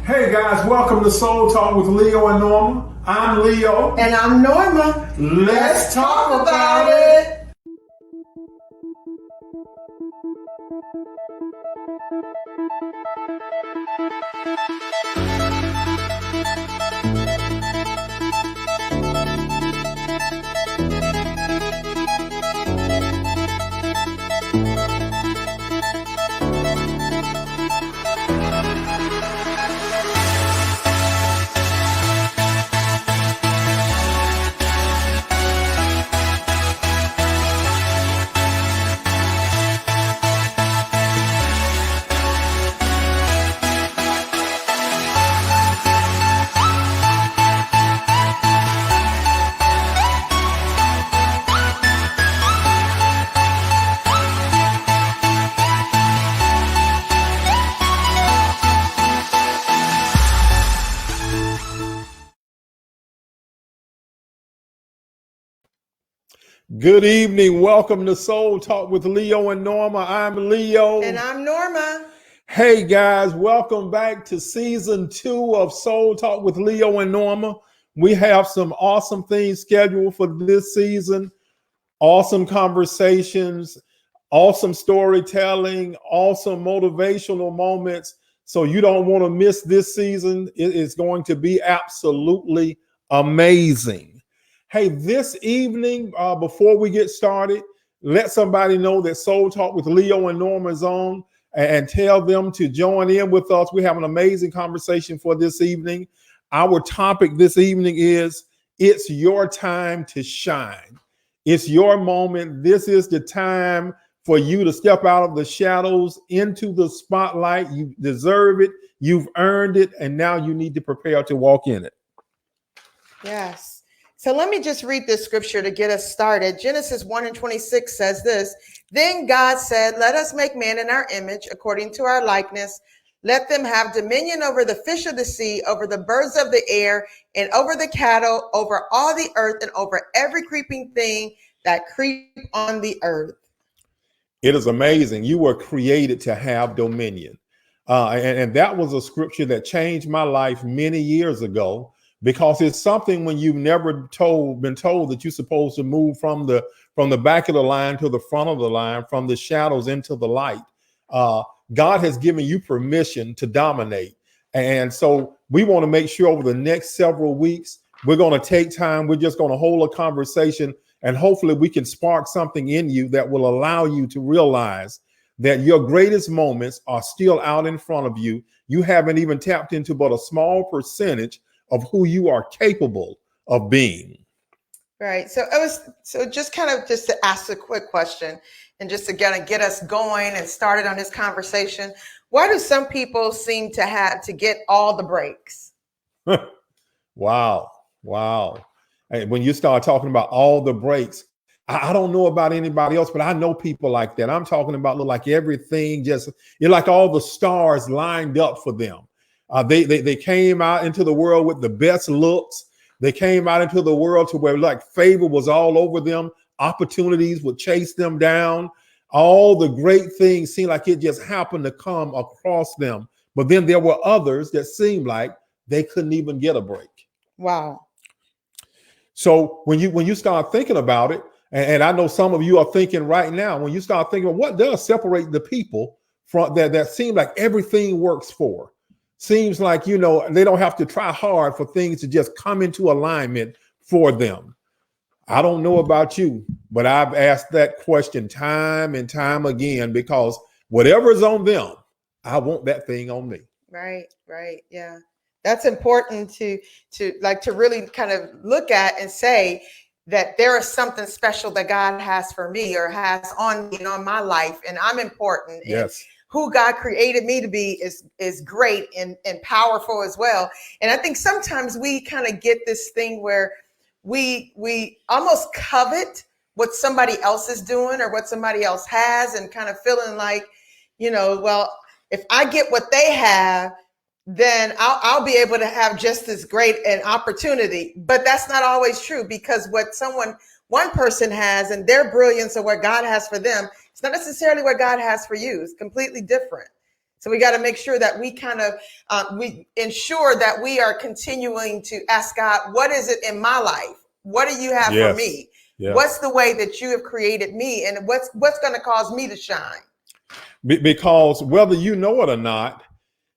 Hey guys, welcome to Soul Talk with Leo and Norma. I'm Leo. And I'm Norma. Let's talk about it. Good evening. Welcome to Soul Talk with Leo and Norma. I'm Leo. And I'm Norma. Hey guys, welcome back to season 2 of Soul Talk with Leo and Norma. We have some awesome things scheduled for this season. Awesome conversations, awesome storytelling, awesome motivational moments. So you don't want to miss this season. It is going to be absolutely amazing. Hey, this evening, before we get started, let somebody know that Soul Talk with Leo and Norma is on, and tell them to join in with us. We have an amazing conversation for this evening. Our topic this evening is, it's your time to shine. It's your moment. This is the time for you to step out of the shadows into the spotlight. You deserve it. You've earned it. And now you need to prepare to walk in it. Yes. So let me just read this scripture to get us started. Genesis 1:26 says this: Then God said, let us make man in our image, according to our likeness. Let them have dominion over the fish of the sea, over the birds of the air, and over the cattle, over all the earth, and over every creeping thing that creep on the earth. It is amazing. You were created to have dominion. And that was a scripture that changed my life many years ago, because it's something when you've never been told that you're supposed to move from the back of the line to the front of the line, from the shadows into the light. God has given you permission to dominate. And so we want to make sure over the next several weeks, we're going to take time. We're just going to hold a conversation, and hopefully we can spark something in you that will allow you to realize that your greatest moments are still out in front of you. You haven't even tapped into but a small percentage of who you are capable of being. Right. So just to ask a quick question, and just to get us going and started on this conversation. Why do some people seem to have to get all the breaks? Wow. And when you start talking about all the breaks, I don't know about anybody else, but I know people like that. I'm talking about like everything just, you're like all the stars lined up for them. They came out into the world with the best looks. They came out into the world to where like favor was all over them. Opportunities would chase them down. All the great things seemed like it just happened to come across them. But then there were others that seemed like they couldn't even get a break. Wow. So when you start thinking about it, and I know some of you are thinking right now, when you start thinking, well, what does separate the people from that seem like everything works for? Seems like, they don't have to try hard for things to just come into alignment for them. I don't know about you, but I've asked that question time and time again, because whatever's on them, I want that thing on me. Right. Yeah. That's important to really kind of look at and say that there is something special that God has for me, or has on me, on my life, and I'm important. Yes. And who God created me to be is great and powerful as well. And I think sometimes we kind of get this thing where we almost covet what somebody else is doing or what somebody else has, and kind of feeling like, well, if I get what they have, then I'll be able to have just as great an opportunity. But that's not always true, because what one person has and their brilliance or what God has for them, it's not necessarily what God has for you. It's completely different. So we got to make sure that we kind of we ensure that we are continuing to ask God, what is it in my life? What do you have for me? Yes. What's the way that you have created me, and what's going to cause me to shine? Because whether you know it or not,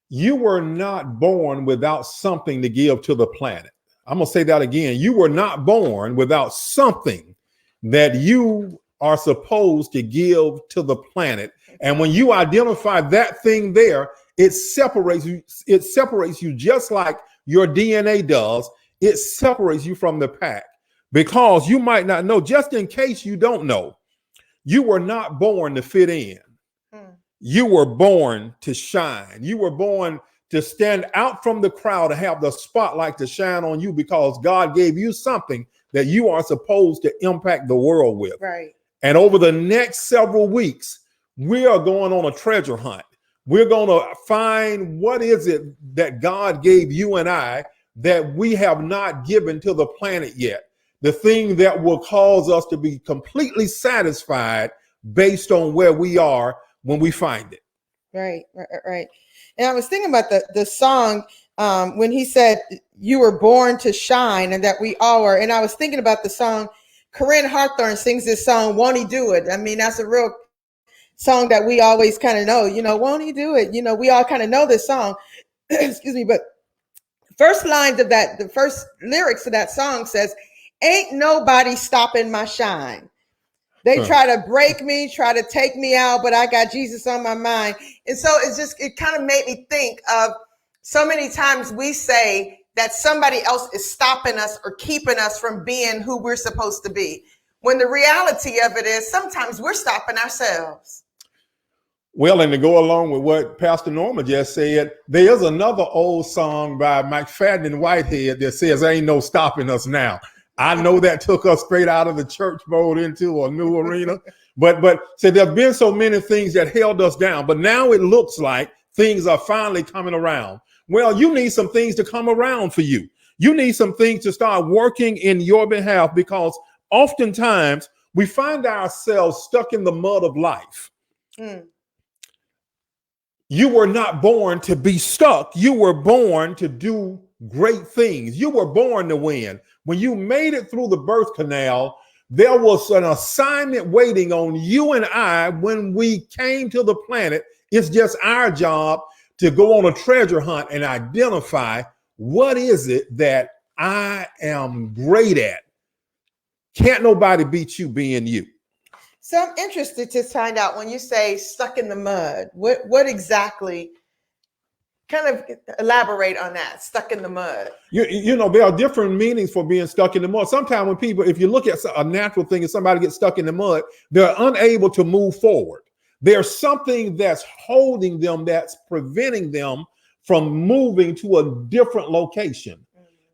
you were not born without something to give to the planet. I'm going to say that again. You were not born without something that you are supposed to give to the planet. And when you identify that thing there, it separates you. It separates you just like your DNA does. It separates you from the pack, because you might not know, just in case you don't know, you were not born to fit in. You were born to shine. You were born to stand out from the crowd and have the spotlight to shine on you, because God gave you something that you are supposed to impact the world with. Right. And over the next several weeks, we are going on a treasure hunt. We're going to find what is it that God gave you and I that we have not given to the planet yet. The thing that will cause us to be completely satisfied based on where we are when we find it. Right. And I was thinking about the song when he said, you were born to shine, and that we all are. And I was thinking about the song, Corinne Hawthorne sings this song, Won't He Do It? I mean, that's a real song that we always kind of know, won't he do it? We all kind of know this song. Excuse me. But first lines of that, the first lyrics of that song says, ain't nobody stopping my shine. They try to break me, try to take me out, but I got Jesus on my mind. And so it kind of made me think of so many times we say that somebody else is stopping us or keeping us from being who we're supposed to be, when the reality of it is sometimes we're stopping ourselves. Well, and to go along with what Pastor Norma just said, there's another old song by McFadden and Whitehead that says, ain't no stopping us now. I know that took us straight out of the church mode into a new arena, but so there have been so many things that held us down, but now it looks like things are finally coming around. Well, you need some things to come around for you. You need some things to start working in your behalf, because oftentimes we find ourselves stuck in the mud of life. You were not born to be stuck. You were born to do great things. You were born to win. When you made it through the birth canal, there was an assignment waiting on you and I when we came to the planet. It's just our job to go on a treasure hunt and identify what is it that I am great at. Can't nobody beat you being you. So I'm interested to find out, when you say stuck in the mud, what exactly, kind of elaborate on that, stuck in the mud. You know, there are different meanings for being stuck in the mud. Sometimes when people, if you look at a natural thing and somebody gets stuck in the mud, they're unable to move forward. There's something that's holding them, that's preventing them from moving to a different location.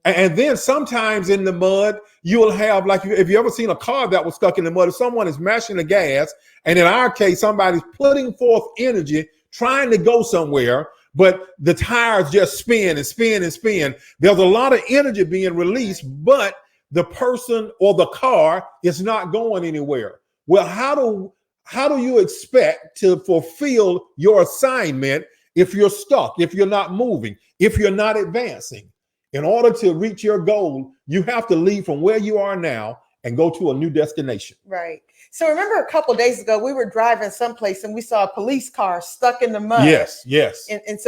And then sometimes in the mud, you will have, like, if you ever seen a car that was stuck in the mud, if someone is mashing the gas, and in our case, somebody's putting forth energy, trying to go somewhere, but the tires just spin and spin and spin. There's a lot of energy being released, but the person or the car is not going anywhere. Well, how do you expect to fulfill your assignment if you're stuck, if you're not moving, if you're not advancing? In order to reach your goal, you have to leave from where you are now and go to a new destination. Right. So remember a couple of days ago, we were driving someplace and we saw a police car stuck in the mud. Yes. And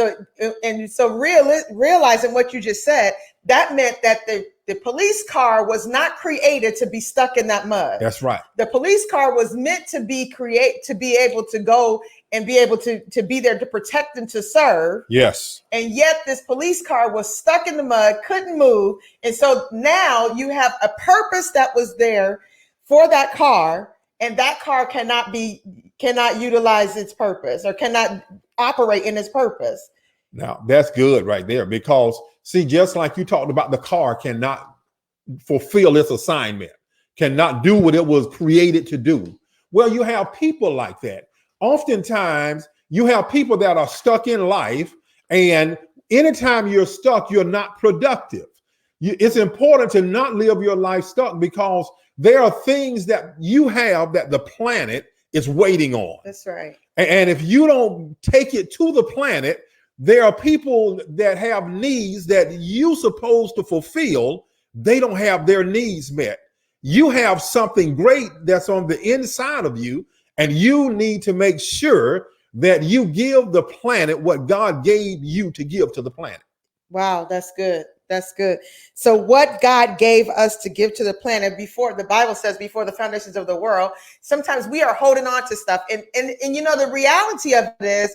so realizing what you just said, that meant that the police car was not created to be stuck in that mud. That's right. The police car was meant to be able to go and be able to be there to protect and to serve. Yes. And yet this police car was stuck in the mud, couldn't move. And so now you have a purpose that was there for that car, and that car cannot utilize its purpose or cannot operate in its purpose. Now, that's good right there, because see, just like you talked about, the car cannot fulfill its assignment, cannot do what it was created to do. Well, you have people like that. Oftentimes, you have people that are stuck in life, and anytime you're stuck, you're not productive. It's important to not live your life stuck, because there are things that you have that the planet is waiting on. That's right. And if you don't take it to the planet, there are people that have needs that you supposed to fulfill. They don't have their needs met. You have something great that's on the inside of you, and you need to make sure that you give the planet what God gave you to give to the planet. Wow, that's good. That's good. So what God gave us to give to the planet before, the Bible says before the foundations of the world, sometimes we are holding on to stuff. And you know, the reality of it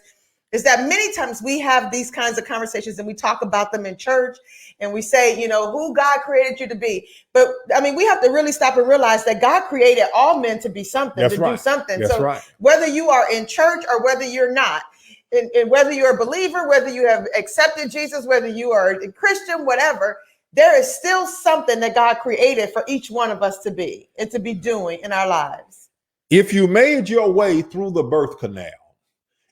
is that many times we have these kinds of conversations and we talk about them in church and we say, you know, who God created you to be. But I mean, we have to really stop and realize that God created all men to be something, That's to right. do something. That's so right. whether you are in church or whether you're not, and whether you're a believer, whether you have accepted Jesus, whether you are a Christian, whatever, there is still something that God created for each one of us to be and to be doing in our lives. If you made your way through the birth canal,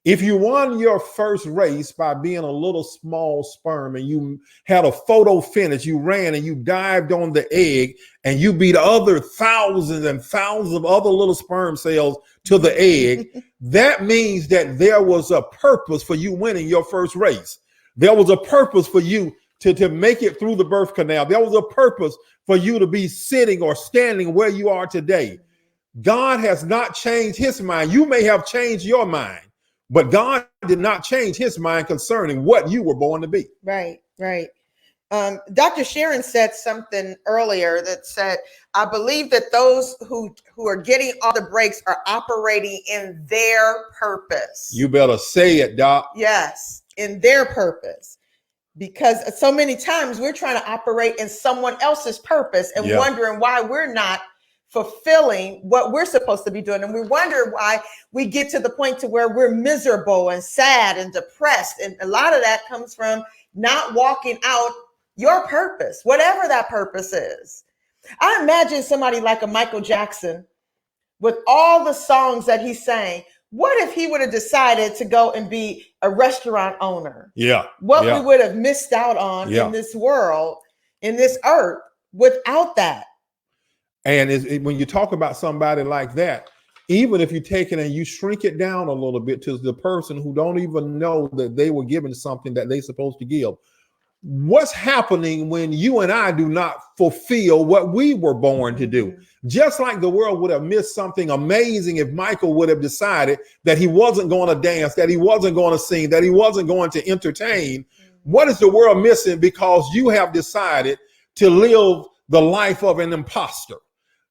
if you won your first race by being a little small sperm and you had a photo finish, you ran and you dived on the egg and you beat other thousands and thousands of other little sperm cells to the egg, that means that there was a purpose for you winning your first race. There was a purpose for you to make it through the birth canal. There was a purpose for you to be sitting or standing where you are today. God has not changed his mind. You may have changed your mind, but God did not change his mind concerning what you were born to be. Right, right. Dr. Sharon said something earlier that said, I believe that those who are getting all the breaks are operating in their purpose. You better say it, Doc. Yes, in their purpose. Because so many times we're trying to operate in someone else's purpose and wondering why we're not fulfilling what we're supposed to be doing. And we wonder why we get to the point to where we're miserable and sad and depressed. And a lot of that comes from not walking out your purpose, whatever that purpose is. I imagine somebody like a Michael Jackson with all the songs that he sang. What if he would have decided to go and be a restaurant owner? Yeah. What we would have missed out on in this world, in this earth, without that. And when you talk about somebody like that, even if you take it and you shrink it down a little bit to the person who don't even know that they were given something that they're supposed to give, what's happening when you and I do not fulfill what we were born to do? Just like the world would have missed something amazing if Michael would have decided that he wasn't going to dance, that he wasn't going to sing, that he wasn't going to entertain. What is the world missing because you have decided to live the life of an imposter?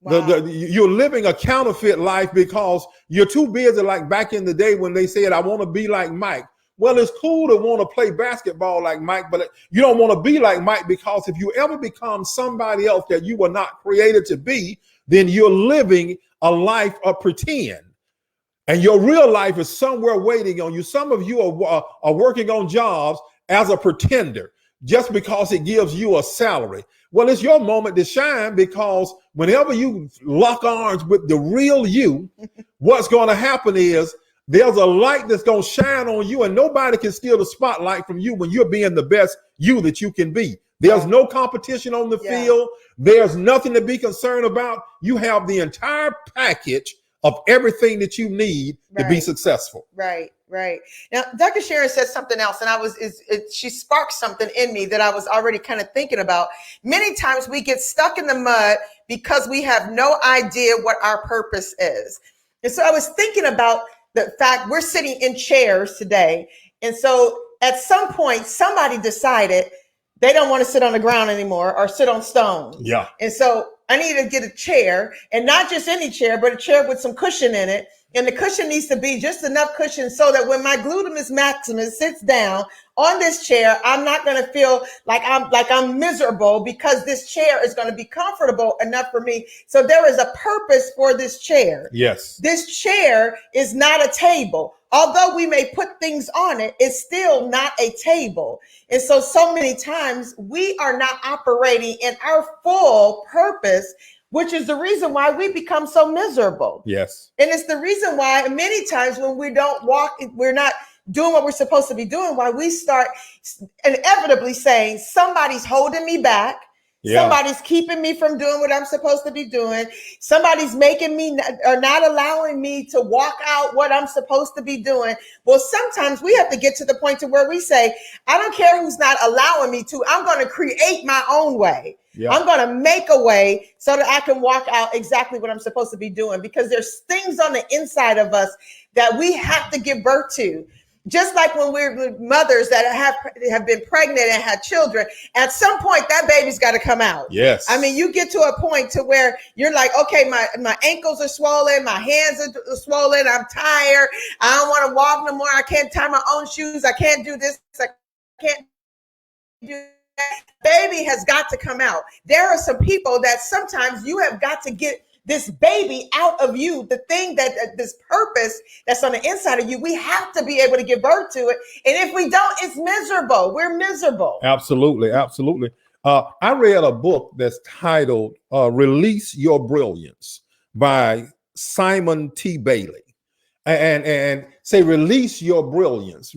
Wow. You're living a counterfeit life because you're too busy, like back in the day when they said, I want to be like Mike. Well, it's cool to want to play basketball like Mike, but you don't want to be like Mike, because if you ever become somebody else that you were not created to be, then you're living a life of pretend. And your real life is somewhere waiting on you. Some of you are working on jobs as a pretender just because it gives you a salary. Well, it's your moment to shine, because whenever you lock arms with the real you, what's going to happen is there's a light that's going to shine on you, and nobody can steal the spotlight from you when you're being the best you that you can be. There's no competition on the field. There's nothing to be concerned about. You have the entire package of everything that you need to be successful. Right, right. Now, Dr. Sharon said something else, and she sparked something in me that I was already kind of thinking about. Many times we get stuck in the mud because we have no idea what our purpose is. And so I was thinking about the fact we're sitting in chairs today. And so at some point, somebody decided they don't want to sit on the ground anymore or sit on stones. Yeah. And so I need to get a chair, and not just any chair, but a chair with some cushion in it. And the cushion needs to be just enough cushion so that when my gluteus maximus sits down on this chair, I'm not going to feel like I'm miserable, because this chair is going to be comfortable enough for me. So there is a purpose for this chair. Yes. This chair is not a table. Although we may put things on it, it's still not a table. And so many times we are not operating in our full purpose, which is the reason why we become so miserable. Yes. And it's the reason why many times when we don't walk, we're not doing what we're supposed to be doing, why we start inevitably saying somebody's holding me back. Yeah. Somebody's keeping me from doing what I'm supposed to be doing. Somebody's making me or not allowing me to walk out what I'm supposed to be doing. Well, sometimes we have to get to the point to where we say, I don't care who's not allowing me to. I'm going to create my own way. Yeah. I'm going to make a way so that I can walk out exactly what I'm supposed to be doing, because there's things on the inside of us that we have to give birth to. Just like when we're mothers that have been pregnant and had children, at some point that baby's got to come out. Yes. I mean, you get to a point to where you're like, okay, my ankles are swollen, my hands are swollen, I'm tired, I don't want to walk no more, I can't tie my own shoes, I can't do this, I can't do that. Baby has got to come out. There are some people that sometimes you have got to get this baby out of you, the thing that this purpose that's on the inside of you, we have to be able to give birth to it. And if we don't, it's miserable. We're miserable. Absolutely. Absolutely. I read a book that's titled Release Your Brilliance by Simon T. Bailey. And say, release your brilliance.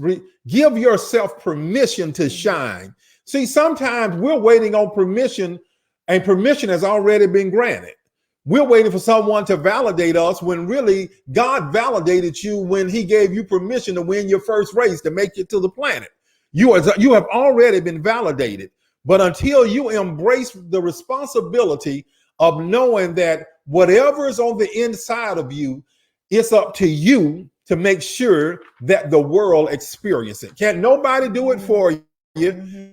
Give yourself permission to shine. See, sometimes we're waiting on permission, and permission has already been granted. We're waiting for someone to validate us when really God validated you when he gave you permission to win your first race, to make it to the planet. You have already been validated. But until you embrace the responsibility of knowing that whatever is on the inside of you, it's up to you to make sure that the world experiences it. Can't nobody do it for you. Mm-hmm.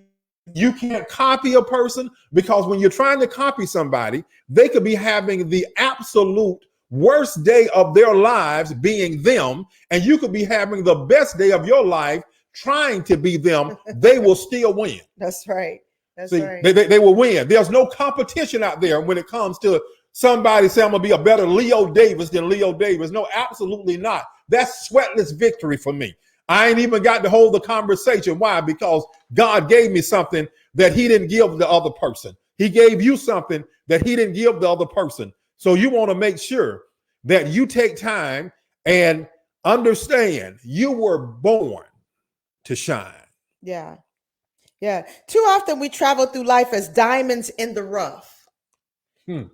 You can't copy a person, because when you're trying to copy somebody, they could be having the absolute worst day of their lives being them, and you could be having the best day of your life trying to be them. They will still win. That's right. That's See, right. They will win. There's no competition out there when it comes to somebody saying, I'm going to be a better Leo Davis than Leo Davis. No, absolutely not. That's sweatless victory for me. I ain't even got to hold the conversation. Why? Because God gave me something that he didn't give the other person. He gave you something that he didn't give the other person. So you want to make sure that you take time and understand you were born to shine. Yeah. Yeah. Too often we travel through life as diamonds in the rough. Who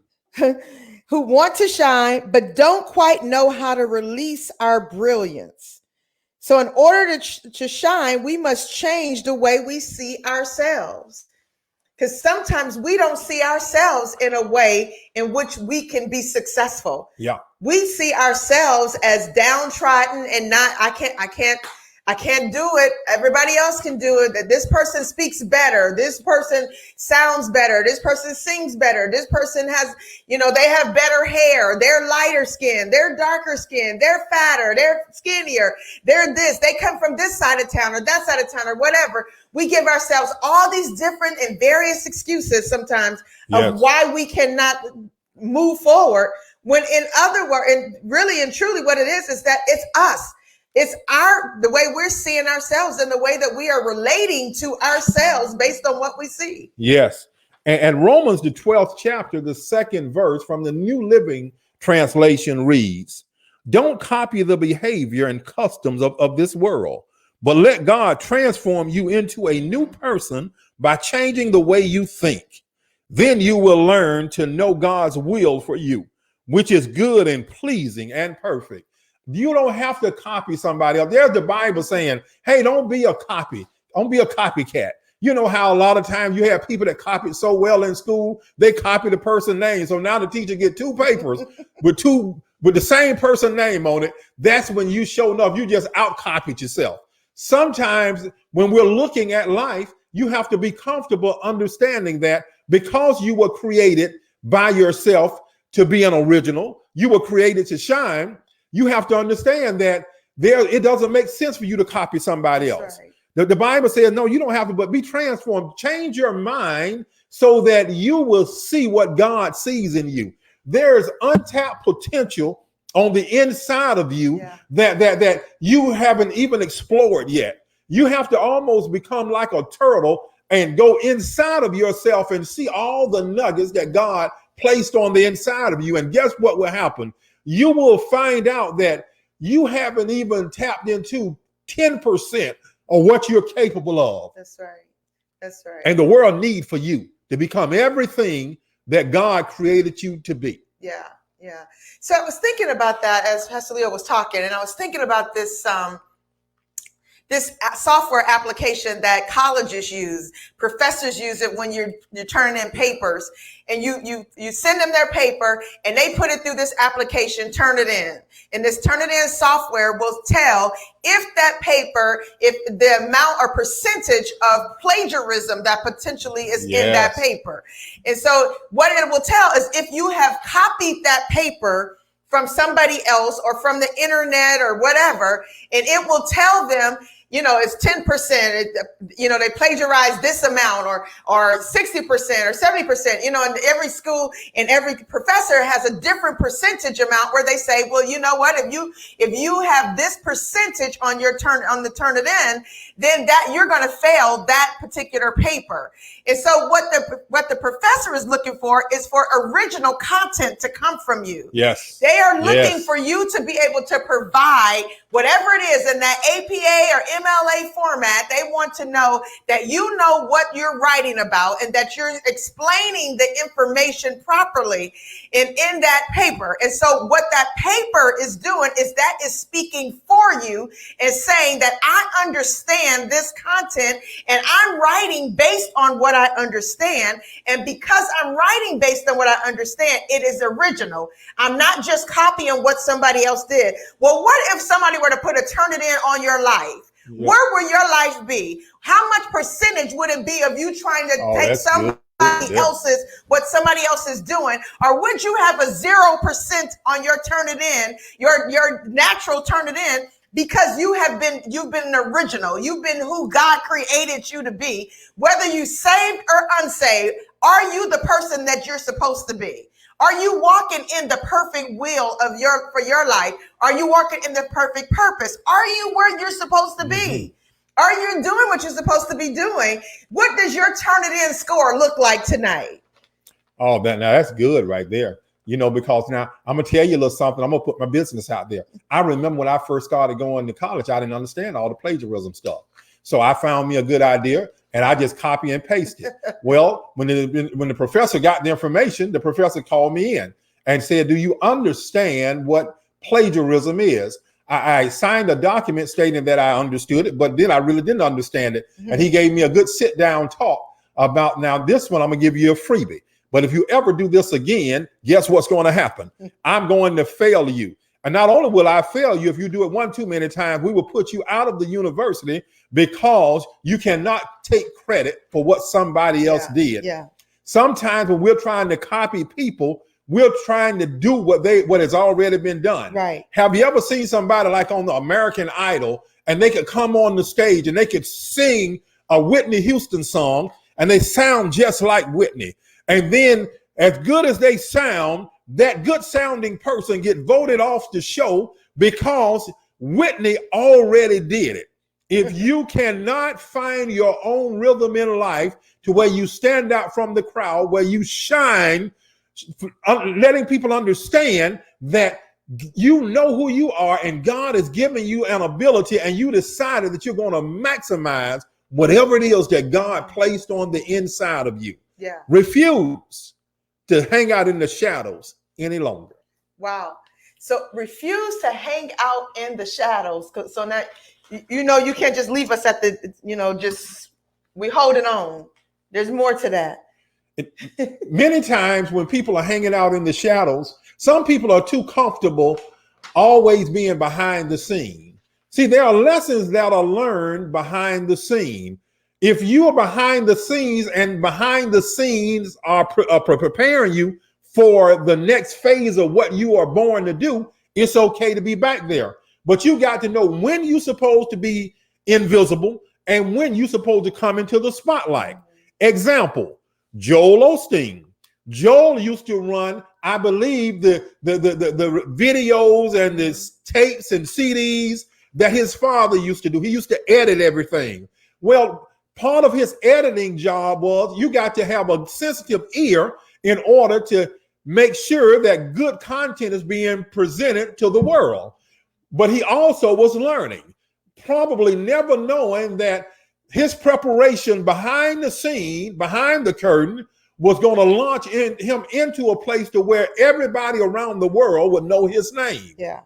want to shine, but don't quite know how to release our brilliance. So in order to shine, we must change the way we see ourselves. Because sometimes we don't see ourselves in a way in which we can be successful. Yeah. We see ourselves as downtrodden and not, I can't do it. Everybody else can do it. That this person speaks better. This person sounds better. This person sings better. This person has, they have better hair. They're lighter skin. They're darker skin. They're fatter. They're skinnier. They're this. They come from this side of town or that side of town or whatever. We give ourselves all these different and various excuses sometimes of why we cannot move forward. When in other words, and really and truly what it is that it's us. It's the way we're seeing ourselves and the way that we are relating to ourselves based on what we see. Yes. And Romans, the 12th chapter, the 2nd verse from the New Living Translation reads, don't copy the behavior and customs of this world, but let God transform you into a new person by changing the way you think. Then you will learn to know God's will for you, which is good and pleasing and perfect. You don't have to copy somebody else. There's the Bible saying, hey, don't be a copy. Don't be a copycat. You know how a lot of times you have people that copied so well in school, they copy the person's name. So now the teacher get 2 papers with the same person name on it. That's when you show enough, you just out copied yourself. Sometimes when we're looking at life, you have to be comfortable understanding that because you were created by yourself to be an original, you were created to shine. You have to understand that it doesn't make sense for you to copy somebody else. Right. The Bible says, no, you don't have to, but be transformed. Change your mind so that you will see what God sees in you. There's untapped potential on the inside of you that you haven't even explored yet. You have to almost become like a turtle and go inside of yourself and see all the nuggets that God placed on the inside of you. And guess what will happen? You will find out that you haven't even tapped into 10% of what you're capable of. That's right. That's right. And the world needs for you. to become everything that God created you to be. Yeah, yeah. So I was thinking about that as Pastor Leo was talking, and I was thinking about this software application that colleges use. Professors use it when you're turning in papers, and you send them their paper, and they put it through this application, turn it in. And this turn it in software will tell if that paper, if the amount or percentage of plagiarism that potentially is in that paper. And so what it will tell is if you have copied that paper from somebody else or from the internet or whatever, and it will tell them, it's 10%, they plagiarize this amount or 60% or 70%, and every school and every professor has a different percentage amount where they say, well, you know what, if you have this percentage on the turn it in, then that you're going to fail that particular paper. And so what the professor is looking for is for original content to come from you. Yes. They are looking for you to be able to provide whatever it is in that APA or MLA format. They want to know that you know what you're writing about and that you're explaining the information properly in that paper. And so what that paper is doing is that is speaking for you and saying that I understand this content and I'm writing based on what I understand. And because I'm writing based on what I understand, it is original. I'm not just copying what somebody else did. Well, what if somebody were to put a turn it in on your life? Yeah. Where would your life be? How much percentage would it be of you trying to take somebody else's, what somebody else is doing? Or would you have a 0% on your turn it in, your natural turn it in? Because you've been an original. You've been who God created you to be. Whether you saved or unsaved, are you the person that you're supposed to be? Are you walking in the perfect will for your life? Are you walking in the perfect purpose? Are you where you're supposed to be? Are you doing what you're supposed to be doing? What does your turn it in score look like tonight? Oh, now that's good right there. Because now I'm going to tell you a little something. I'm going to put my business out there. I remember when I first started going to college, I didn't understand all the plagiarism stuff. So I found me a good idea and I just copy and paste it. Well, when the professor got the information, the professor called me in and said, do you understand what plagiarism is? I signed a document stating that I understood it, but then I really didn't understand it. Mm-hmm. And he gave me a good sit down talk about, now this one, I'm going to give you a freebie. But if you ever do this again, guess what's going to happen? I'm going to fail you. And not only will I fail you, if you do it one too many times, we will put you out of the university because you cannot take credit for what somebody else did. Yeah. Sometimes when we're trying to copy people, we're trying to do what has already been done. Right. Have you ever seen somebody like on the American Idol and they could come on the stage and they could sing a Whitney Houston song and they sound just like Whitney? And then as good as they sound, that good sounding person get voted off the show because Whitney already did it. If you cannot find your own rhythm in life to where you stand out from the crowd, where you shine, letting people understand that you know who you are and God has given you an ability and you decided that you're going to maximize whatever it is that God placed on the inside of you. Yeah. Refuse to hang out in the shadows any longer. Wow. So refuse to hang out in the shadows. So now, you can't just leave us at the, just we holding on. There's more to that. Many times when people are hanging out in the shadows, some people are too comfortable always being behind the scene. See, there are lessons that are learned behind the scene. If you are behind the scenes and behind the scenes are preparing you for the next phase of what you are born to do, it's okay to be back there. But you got to know when you're supposed to be invisible and when you're supposed to come into the spotlight. Example, Joel Osteen. Joel used to run, I believe, the videos and the tapes and CDs that his father used to do. He used to edit everything. Well, part of his editing job was you got to have a sensitive ear in order to make sure that good content is being presented to the world. But he also was learning, probably never knowing that his preparation behind the scene, behind the curtain, was going to launch him into a place to where everybody around the world would know his name. Yeah.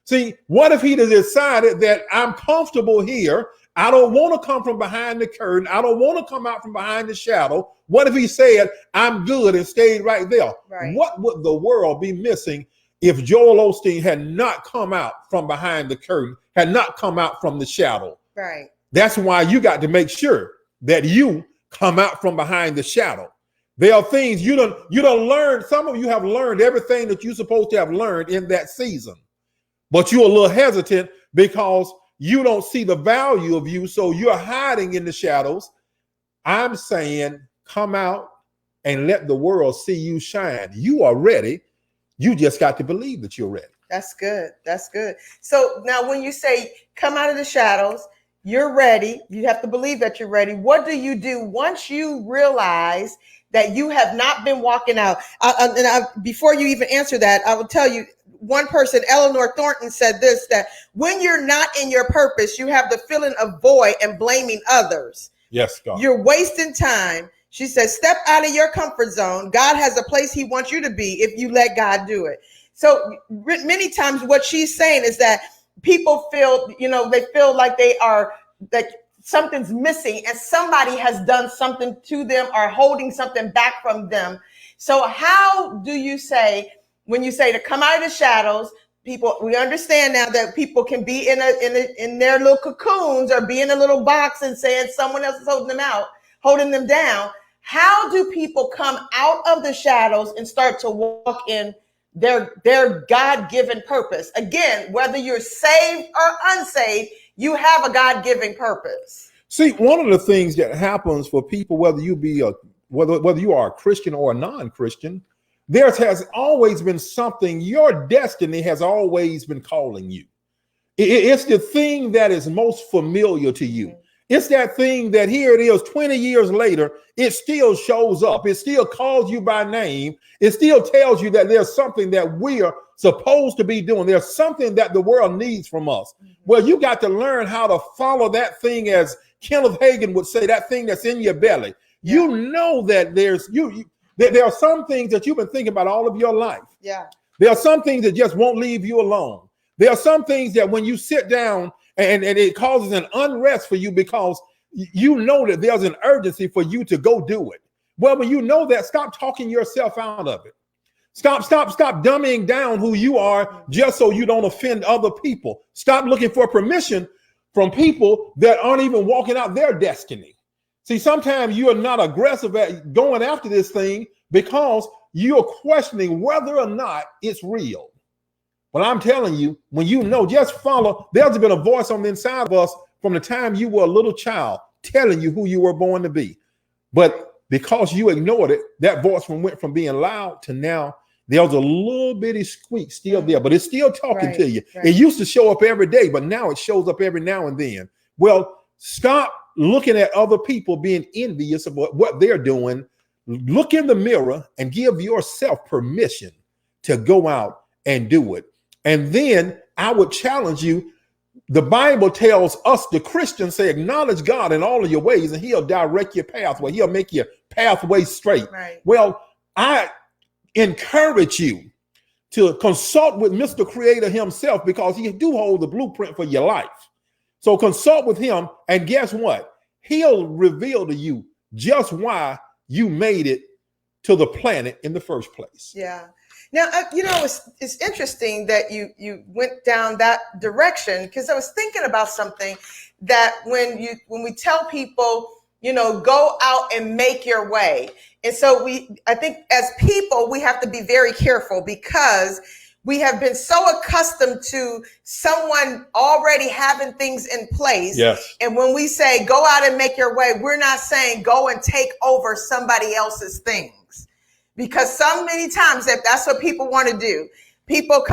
See, what if he decided that I'm comfortable here? I don't want to come from behind the curtain. I don't want to come out from behind the shadow. What if he said, I'm good, and stayed right there? Right. What would the world be missing if Joel Osteen had not come out from behind the curtain, had not come out from the shadow? Right. That's why you got to make sure that you come out from behind the shadow. There are things you don't learn. Some of you have learned everything that you're supposed to have learned in that season, but you're a little hesitant because you don't see the value of you, so you're hiding in the shadows. I'm saying, come out and let the world see you shine. You are ready. You just got to believe that you're ready. That's good. That's good. So now when you say come out of the shadows, you're ready. You have to believe that you're ready. What do you do once you realize that you have not been walking out? Before you even answer that, I will tell you, one person, Eleanor Thornton, said this, that when you're not in your purpose, you have the feeling of void and blaming others. Yes, God. You're wasting time. She says, step out of your comfort zone. God has a place he wants you to be if you let God do it. So many times what she's saying is that people feel, they feel like that something's missing and somebody has done something to them or holding something back from them. So how do you say, when you say to come out of the shadows, people, we understand now that people can be in their little cocoons or be in a little box and saying someone else is holding them down. How do people come out of the shadows and start to walk in their God-given purpose? Again, whether you're saved or unsaved, you have a God-given purpose. See, one of the things that happens for people, whether you are a Christian or a non-Christian, there has always been something. Your destiny has always been calling you. It's the thing that is most familiar to you. It's that thing that here it is 20 years later, it still shows up. It still calls you by name. It still tells you that there's something that we're supposed to be doing. There's something that the world needs from us. Well, you got to learn how to follow that thing, as Kenneth Hagin would say, that thing that's in your belly. Yeah. You know that there are some things that you've been thinking about all of your life. Yeah. There are some things that just won't leave you alone. There are some things that when you sit down and it causes an unrest for you because you know that there's an urgency for you to go do it. Well, when you know that, stop talking yourself out of it. Stop dumbing down who you are just so you don't offend other people. Stop looking for permission from people that aren't even walking out their destiny. See, sometimes you are not aggressive at going after this thing because you're questioning whether or not it's real. But I'm telling you, when you know, just follow. There's been a voice on the inside of us from the time you were a little child telling you who you were born to be. But because you ignored it, that voice went from being loud to now there's a little bitty squeak still there, but it's still talking to you. Right. It used to show up every day, but now it shows up every now and then. Well, stop looking at other people being envious of what they're doing. Look in the mirror and give yourself permission to go out and do it. And then I would challenge you. The Bible tells us, the Christians, say, acknowledge God in all of your ways and he'll direct your pathway. He'll make your pathway straight. Right. Well, I encourage you to consult with Mr. Creator himself because he do hold the blueprint for your life. So consult with him, and guess what? He'll reveal to you just why you made it to the planet in the first place. Yeah. Now, it's interesting that you went down that direction, because I was thinking about something that when we tell people, go out and make your way. And so I think as people, we have to be very careful because we have been so accustomed to someone already having things in place. Yes. And when we say go out and make your way, we're not saying go and take over somebody else's things. Because so many times that's what people want to do. People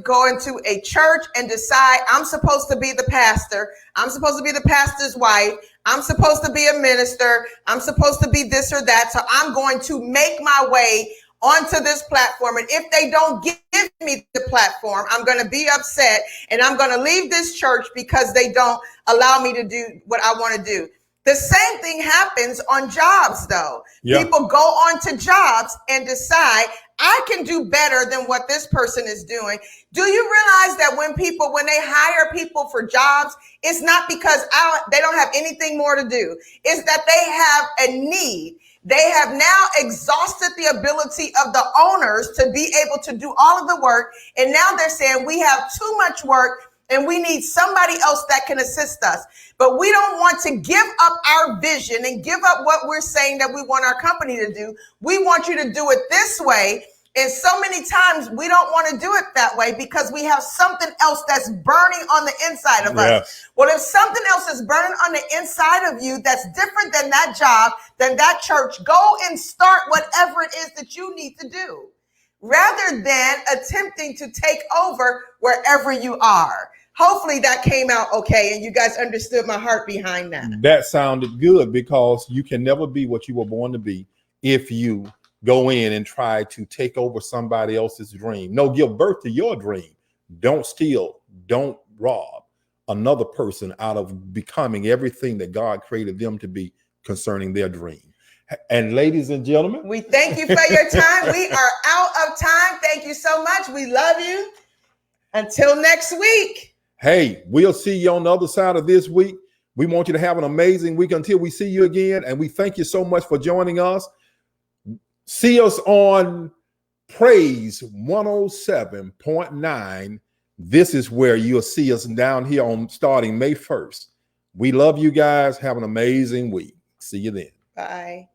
go into a church and decide, I'm supposed to be the pastor. I'm supposed to be the pastor's wife. I'm supposed to be a minister. I'm supposed to be this or that. So I'm going to make my way onto this platform. And if they don't give me the platform, I'm going to be upset and I'm going to leave this church because they don't allow me to do what I want to do. The same thing happens on jobs, though. Yeah. People go on to jobs and decide, I can do better than what this person is doing. Do you realize that when they hire people for jobs, it's not because they don't have anything more to do. It's that they have a need. They have now exhausted the ability of the owners to be able to do all of the work. And now they're saying we have too much work and we need somebody else that can assist us. But we don't want to give up our vision and give up what we're saying that we want our company to do. We want you to do it this way. And so many times we don't want to do it that way because we have something else that's burning on the inside of us. Well, if something else is burning on the inside of you that's different than that job, than that church, go and start whatever it is that you need to do, rather than attempting to take over wherever you are. Hopefully that came out okay and you guys understood my heart behind that. That sounded good, because you can never be what you were born to be if you go in and try to take over somebody else's dream. No, give birth to your dream. Don't steal, don't rob another person out of becoming everything that God created them to be concerning their dream. And ladies and gentlemen, we thank you for your time. We are out of time. Thank you so much. We love you. Until next week. Hey, we'll see you on the other side of this week. We want you to have an amazing week until we see you again. And we thank you so much for joining us. See us on Praise 107.9. This is where you'll see us down here on starting May 1st. We love you guys. Have an amazing week. See you then. Bye.